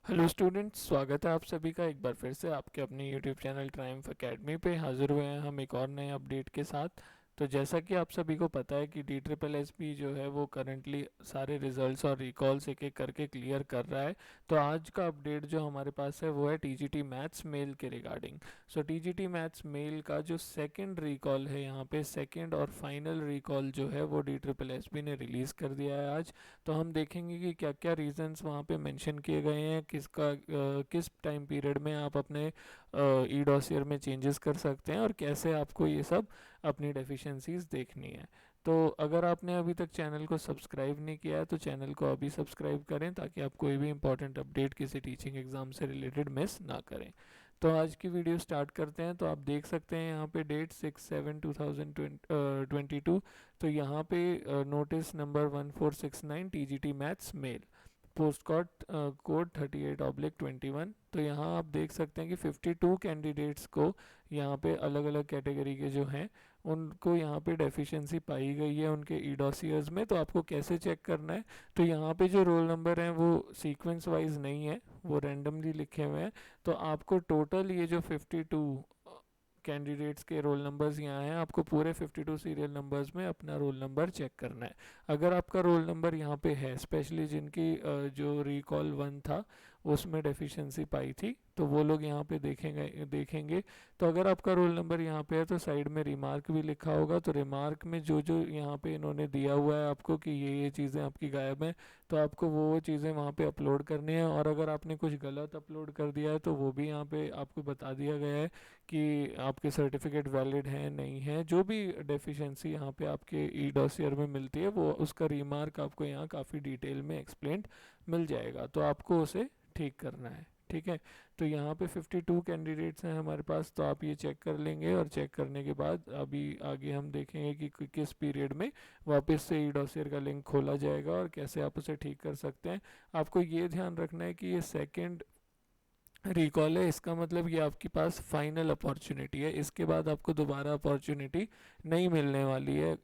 Hello students, स्वागत है आप सभी का एक बार फिर से आपके अपने यूट्यूब चैनल ट्रायम्फ एकेडमी पे हाजिर हुए हैं हम एक और नए अपडेट के साथ। तो जैसा कि आप सभी को पता है कि डी ट्रिपल एस पी जो है वो करंटली सारे रिजल्ट्स और रिकॉल्स एक एक करके क्लियर कर रहा है। तो आज का अपडेट जो हमारे पास है वो है टीजीटी मैथ्स मेल के रिगार्डिंग। सो टीजीटी मैथ्स मेल का जो सेकंड रिकॉल है, यहाँ पे सेकंड और फाइनल रिकॉल जो है वो डी ट्रिपल एस पी ने रिलीज़ कर दिया है आज। तो हम देखेंगे कि क्या क्या रीजंस वहाँ पे मेंशन किए गए हैं, किस टाइम पीरियड में आप अपने ई डॉसियर में चेंजेस कर सकते हैं और कैसे आपको ये सब अपनी डेफिशिएंसीज देखनी है। तो अगर आपने अभी तक चैनल को सब्सक्राइब नहीं किया है तो चैनल को अभी सब्सक्राइब करें ताकि आप कोई भी इंपॉर्टेंट अपडेट किसी टीचिंग एग्जाम से रिलेटेड मिस ना करें। तो आज की वीडियो स्टार्ट करते हैं। तो आप देख सकते हैं यहाँ पे डेट 6/7/2022। तो यहाँ पे notice number 1469 TGT maths male, post code 38/21। तो यहाँ आप देख सकते हैं कि 52 कैंडिडेट्स को यहाँ पे अलग अलग कैटेगरी के जो हैं उनको यहाँ पे डेफिशिएंसी पाई गई है उनके ई डॉसियर्स में। तो आपको कैसे चेक करना है, तो यहाँ पे जो रोल नंबर हैं वो सीक्वेंस वाइज नहीं है, वो रैंडमली लिखे हुए हैं। तो आपको टोटल ये जो 52 कैंडिडेट्स के रोल नंबर्स यहाँ हैं, आपको पूरे 52 सीरियल नंबर्स में अपना रोल नंबर चेक करना है। अगर आपका रोल नंबर यहाँ पे है, स्पेशली जिनकी जो रिकॉल 1 था उसमें डेफिशिएंसी पाई थी, तो वो लोग यहाँ पे देखेंगे। तो अगर आपका रोल नंबर यहाँ पे है तो साइड में रिमार्क भी लिखा होगा। तो रिमार्क में जो जो यहाँ पे इन्होंने दिया हुआ है आपको कि ये चीज़ें आपकी गायब हैं, तो आपको वो चीज़ें वहाँ पे अपलोड करनी है। और अगर आपने कुछ गलत अपलोड कर दिया है तो वो भी यहाँ पे आपको बता दिया गया है कि आपके सर्टिफिकेट वैलिड हैं नहीं हैं। जो भी डेफिशिएंसी यहाँ पे आपके ई डॉसियर में मिलती है वो उसका रिमार्क आपको यहाँ काफ़ी डिटेल में एक्सप्लेन मिल जाएगा, तो आपको उसे ठीक करना है। ठीक है, तो यहाँ पे 52 कैंडिडेट्स हैं हमारे पास, तो आप ये चेक कर लेंगे और चेक करने के बाद अभी आगे हम देखेंगे कि किस पीरियड में वापस से ई डॉसियर का लिंक खोला जाएगा और कैसे आप उसे ठीक कर सकते हैं। आपको ये ध्यान रखना है कि ये सेकेंड रिकॉल है, इसका मतलब ये आपके पास फाइनल अपॉर्चुनिटी है। इसके बाद आपको दोबारा अपॉर्चुनिटी नहीं मिलने वाली है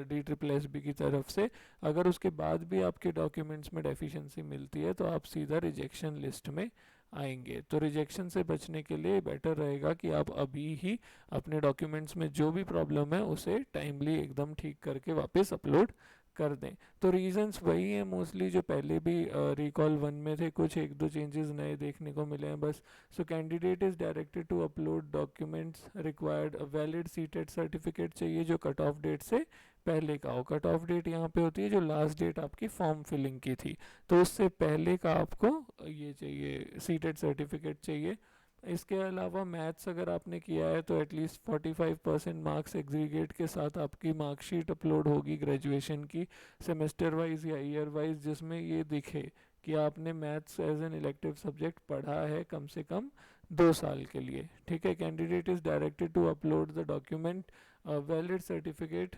डी ट्रिपल एस बी की तरफ से। अगर उसके बाद भी आपके डॉक्यूमेंट्स में डेफिशिएंसी मिलती है तो आप सीधा रिजेक्शन लिस्ट में आएंगे। तो रिजेक्शन से बचने के लिए बेटर रहेगा कि आप अभी ही अपने डॉक्यूमेंट्स में जो भी प्रॉब्लम है उसे टाइमली एकदम ठीक करके वापस अपलोड कर दें। तो रीजंस वही हैं मोस्टली जो पहले भी रिकॉल 1 में थे, कुछ एक दो चेंजेस नए देखने को मिले हैं बस। So candidate is directed to upload documents required valid CTET certificate चाहिए जो कट ऑफ डेट से पहले का हो। कट ऑफ डेट यहाँ पे होती है जो लास्ट डेट आपकी फॉर्म फिलिंग की थी, तो उससे पहले का आपको ये चाहिए, सीटेड सर्टिफिकेट चाहिए। इसके अलावा मैथ्स अगर आपने किया है तो एटलीस्ट 45% मार्क्स एग्रीगेट के साथ आपकी मार्कशीट अपलोड होगी ग्रेजुएशन की, सेमेस्टर वाइज या ईयर वाइज, जिसमें ये दिखे कि आपने maths as an elective subject पढ़ा है कम से कम 2 साल के लिए। ठीक है, candidate is directed to upload the document valid certificate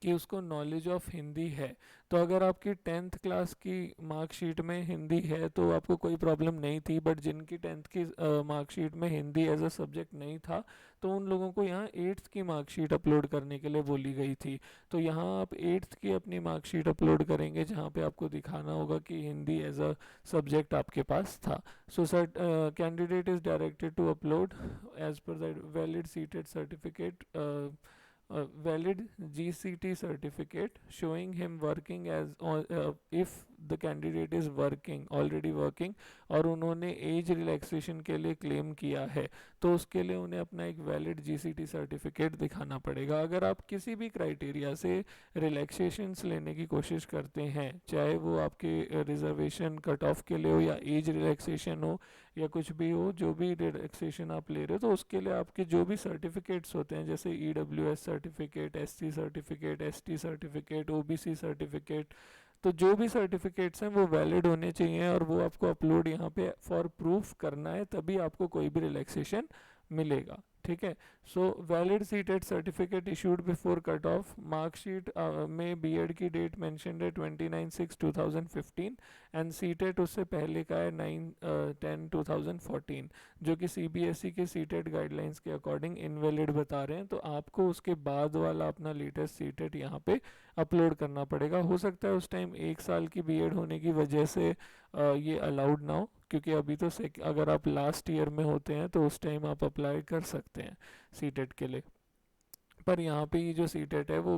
कि उसको नॉलेज ऑफ हिंदी है। तो अगर आपकी 10th क्लास की मार्कशीट में हिंदी है तो आपको कोई प्रॉब्लम नहीं थी, बट जिनकी 10th की मार्कशीट में हिंदी एज अ सब्जेक्ट नहीं था तो उन लोगों को यहाँ 8th की मार्कशीट अपलोड करने के लिए बोली गई थी। तो यहाँ आप 8th की अपनी मार्कशीट अपलोड करेंगे जहाँ पे आपको दिखाना होगा कि हिंदी एज अ सब्जेक्ट आपके पास था। So sir candidate is directed to upload as per the valid CTET certificate valid GCT certificate showing him working as if the candidate is working already working और उन्होंने एज रिलैक्सेशन के लिए claim किया है तो उसके लिए उन्हें अपना एक वैलिड जीसीटी सर्टिफिकेट दिखाना पड़ेगा। अगर आप किसी भी क्राइटेरिया से रिलैक्सेशंस लेने की कोशिश करते हैं, चाहे वो आपके रिजर्वेशन कट ऑफ के लिए हो या एज रिलैक्सेशन हो या कुछ भी हो, जो भी रिलैक्सेशन आप ले रहे हो, तो उसके लिए आपके जो भी सर्टिफिकेट्स होते हैं जैसे EWS certificate, SC certificate, ST certificate, OBC certificate, तो जो भी सर्टिफिकेट्स हैं वो वैलिड होने चाहिए और वो आपको अपलोड यहाँ पे फॉर प्रूफ करना है, तभी आपको कोई भी रिलैक्सेशन मिलेगा। ठीक है, so valid CTET certificate issued before cut off, marksheet में बीएड की डेट मेंशनड है 29/6/2015 एंड सीटेड उससे पहले का है 9/10/2014 जो कि सीबीएसई के सीटेड गाइडलाइंस के अकॉर्डिंग इनवैलिड बता रहे हैं। तो आपको उसके बाद वाला अपना लेटेस्ट सीटेड यहाँ पे अपलोड करना पड़ेगा। हो सकता है उस टाइम 1 साल की बीएड होने की वजह से ये अलाउड ना हो, क्योंकि अभी तो अगर आप लास्ट ईयर में होते हैं तो उस टाइम आप अप्लाई कर सकते हैं सीटेट के लिए। पर यहाँ पे ये जो सीटेट है वो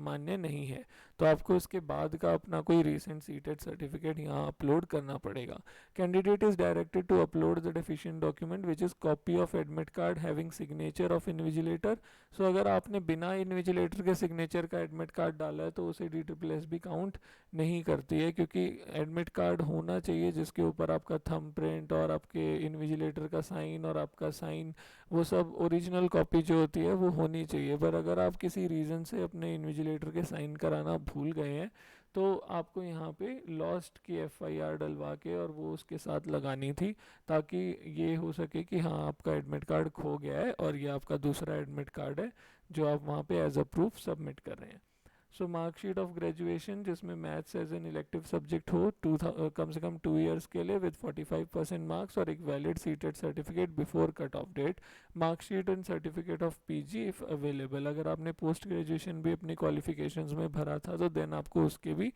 मान्य नहीं है, तो आपको इसके बाद का अपना कोई रीसेंट सीटेट सर्टिफिकेट यहाँ अपलोड करना पड़ेगा। Candidate is directed to upload the deficient document which is copy of admit card having signature of invigilator. So अगर आपने बिना इन्विजिलेटर के सिग्नेचर का एडमिट कार्ड डाला है तो उसे DSSS भी काउंट नहीं करती है, क्योंकि एडमिट कार्ड होना चाहिए जिसके ऊपर आपका थंब प्रिंट और आपके इन्विजिलेटर का साइन और आपका साइन, वो सब ओरिजिनल कॉपी जो होती है वो होनी चाहिए। पर अगर आप किसी रीज़न से अपने इन्विजिलेटर के साइन कराना भूल गए हैं तो आपको यहाँ पे लॉस्ट की FIR डलवा के और वो उसके साथ लगानी थी, ताकि ये हो सके कि हाँ आपका एडमिट कार्ड खो गया है और ये आपका दूसरा एडमिट कार्ड है जो आप वहाँ पे एज अ प्रूफ सबमिट कर रहे हैं। सो मार्कशीट ऑफ ग्रेजुएशन जिसमें maths as an elective subject हो कम से कम 2 इयर्स के लिए विद 45% मार्क्स और एक valid CTET certificate before cut off date. Marksheet and certificate of PG if available. अगर आपने पोस्ट ग्रेजुएशन भी अपनी क्वालिफिकेशंस में भरा था तो देन आपको उसके भी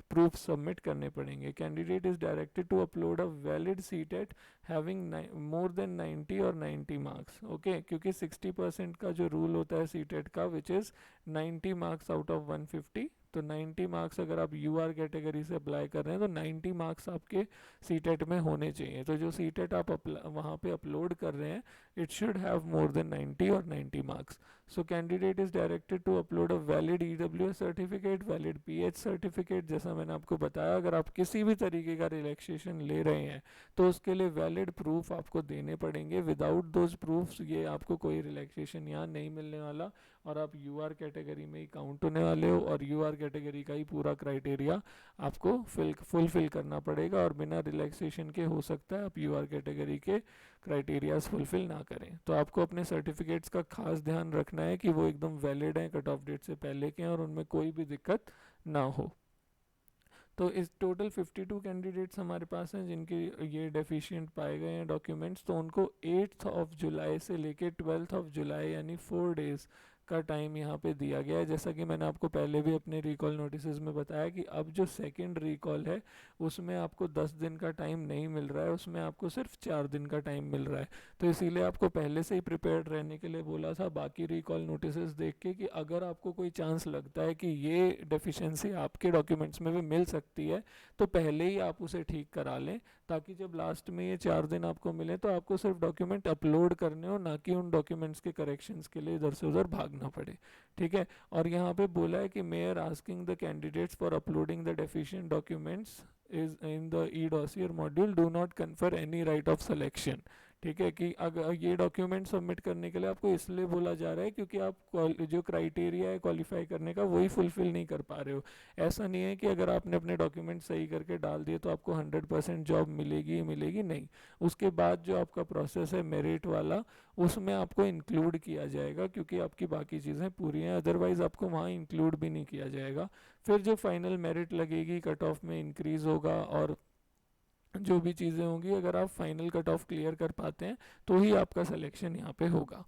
प्रूफ सबमिट करने पड़ेंगे। Candidate is directed to upload a valid CTET having more than 90 और 90 मार्क्स। ओके, क्योंकि 60% का जो रूल होता है सीटेट का which is 90 marks out of 150, तो 90 मार्क्स अगर आप UR कैटेगरी से अप्लाई कर रहे हैं तो 90 मार्क्स आपके सीटेट में होने चाहिए। तो जो सीटेट आप वहाँ पे अपलोड कर रहे हैं it should have more than 90 और 90 marks. So candidate is directed to upload a valid EWS certificate, valid PH certificate. जैसा मैंने आपको बताया, अगर आप किसी भी तरीके का रिलैक्सेशन ले रहे हैं तो उसके लिए वैलिड प्रूफ आपको देने पड़ेंगे। विदाउट दोज प्रूफ्स ये आपको कोई रिलैक्सेशन यहाँ नहीं मिलने वाला और आप UR कैटेगरी में ही काउंट होने वाले हो और UR कैटेगरी का ही पूरा क्राइटेरिया आपको फुलफिल करना पड़ेगा और बिना रिलैक्सेशन के हो सकता है आप UR कैटेगरी के क्राइटेरियाज फुलफिल ना करें। तो आपको अपने सर्टिफिकेट्स का खास ध्यान रखना है कि वो एकदम वैलिड हैं, कट ऑफ डेट से पहले के हैं और उनमें कोई भी दिक्कत ना हो। तो इस टोटल 52 कैंडिडेट्स हमारे पास हैं जिनके ये डेफिशिएंट पाए गए हैं डॉक्यूमेंट्स। तो उनको 8 जुलाई से लेके 12 जुलाई यानी 4 डेज़ का टाइम यहाँ पे दिया गया है। जैसा कि मैंने आपको पहले भी अपने रिकॉल नोटिसेस में बताया कि अब जो सेकंड रिकॉल है उसमें आपको 10 दिन का टाइम नहीं मिल रहा है, उसमें आपको सिर्फ 4 दिन का टाइम मिल रहा है। तो इसीलिए आपको पहले से ही प्रिपेयर्ड रहने के लिए बोला था बाकी रिकॉल नोटिसेस देख के, कि अगर आपको कोई चांस लगता है कि ये डेफिशिएंसी आपके डॉक्यूमेंट्स में भी मिल सकती है तो पहले ही आप उसे ठीक करा लें, ताकि जब लास्ट में ये 4 दिन आपको मिले तो आपको सिर्फ डॉक्यूमेंट अपलोड करने हो, ना कि उन डॉक्यूमेंट्स के करेक्शंस के लिए इधर से उधर भागना पड़े। ठीक है, और यहाँ पे बोला है कि mere asking the candidates for uploading the deficient documents is in the e dossier module do not confer any right of selection. ठीक है, कि अगर ये डॉक्यूमेंट सबमिट करने के लिए आपको इसलिए बोला जा रहा है क्योंकि आप जो क्राइटेरिया है क्वालिफाई करने का वही फुलफिल नहीं कर पा रहे हो। ऐसा नहीं है कि अगर आपने अपने डॉक्यूमेंट सही करके डाल दिए तो आपको 100% जॉब मिलेगी ही मिलेगी, नहीं। उसके बाद जो आपका प्रोसेस है मेरिट वाला, उसमें आपको इंक्लूड किया जाएगा क्योंकि आपकी बाकी चीज़ें पूरी हैं, अदरवाइज़ आपको वहाँ इंक्लूड भी नहीं किया जाएगा। फिर जो फाइनल मेरिट लगेगी कट ऑफ में इंक्रीज़ होगा और जो भी चीज़ें होंगी, अगर आप फाइनल कट ऑफ क्लियर कर पाते हैं तो ही आपका सिलेक्शन यहाँ पे होगा।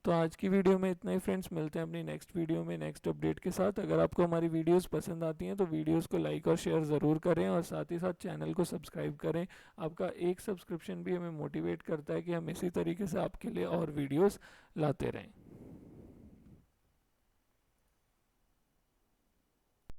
तो आज की वीडियो में इतना ही फ्रेंड्स, मिलते हैं अपनी नेक्स्ट वीडियो में नेक्स्ट अपडेट के साथ। अगर आपको हमारी वीडियोस पसंद आती हैं तो वीडियोस को लाइक और शेयर ज़रूर करें और साथ ही साथ चैनल को सब्सक्राइब करें। आपका एक सब्सक्रिप्शन भी हमें मोटिवेट करता है कि हम इसी तरीके से आपके लिए और वीडियोस लाते रहें।